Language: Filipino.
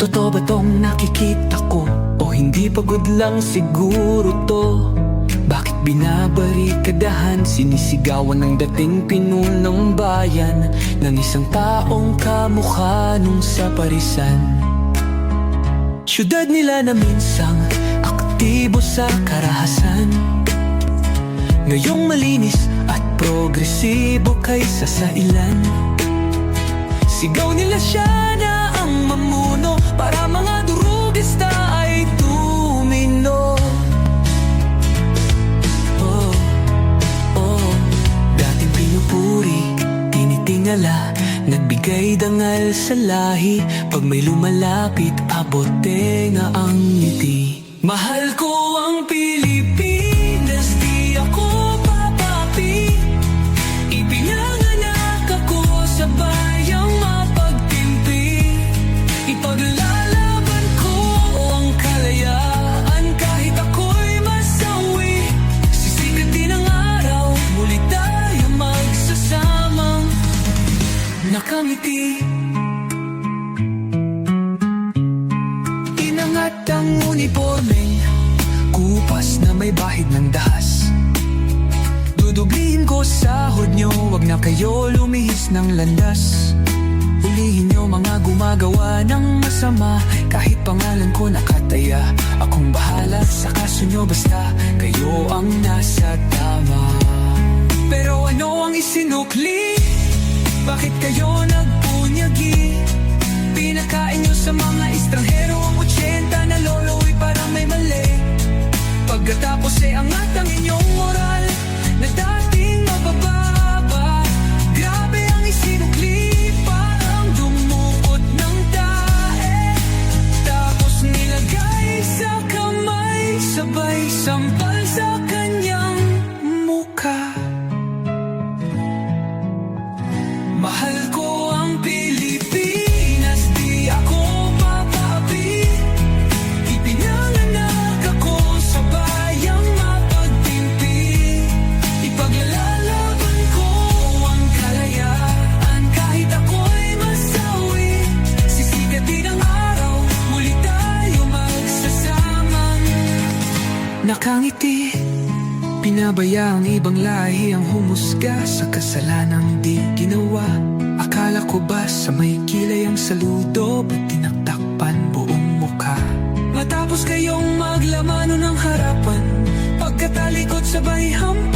Totoo ba tong nakikita ko? O hindi pagod lang siguro to? Bakit binabarikadahan, sinisigawan ng dating pinunong bayan ng isang taong kamukha nung sa parisan? Syudad nila na minsang aktibo sa karahasan, ngayong malinis at progresibo kaysa sa ilan. Sigaw nila siya na ang mamuno, para mga durugista ay tumino. Dating pinupuri, tinitingala, nagbigay dangal sa lahi. Pag may lumalapit, abot tenga ang ngiti. Mahal ko ang Pilipinas, di ako papapi. Ipinanganak ako sa bayang mapagtimpi. Ipaglalaban ko ang kalayaan kahit ako'y masawi. Sisikat din ang araw, muli tayo magsasamang nakangiti. Inangat ang uniformeng kupas na may bahid ng dahas. Dudublihin ko sahod nyo, wag na kayo lumihis ng landas. Hulihin nyo mga gumagawa ng masama, kahit pangalan ko nakataya. Akong bahala sa kaso nyo, basta kayo ang nasa tama. Pero ano ang isinukli? Bakit kayo nagpunyagi? Pinakain nyo sa mga estranghero ang 80 na lolo'y parang may mali. Pagkatapos angat ang inyong moral na dating mabababa. Grabe ang isinukli, parang dumukot ng tae. Tapos nilagay sa kamay, sabay sampal sa kanyang mukha. Mahal ko ang Pilipinas, di ako papapi. Ipinanganak ako sa bayang mapagtimpi. Ipaglalaban ko ang kalayaan kahit ako'y masawi. Sisikat din ang araw, muli tayo magsasamang nakangiti. Pinabaya ang ibang lahi ang humusga sa kasalanang di ginawa. Akala ko ba sa may kilay ang saludo, ba't tinaktakpan buong mukha? Matapos kayong maglamano ng harapan, pagkatalikod sabay hampa.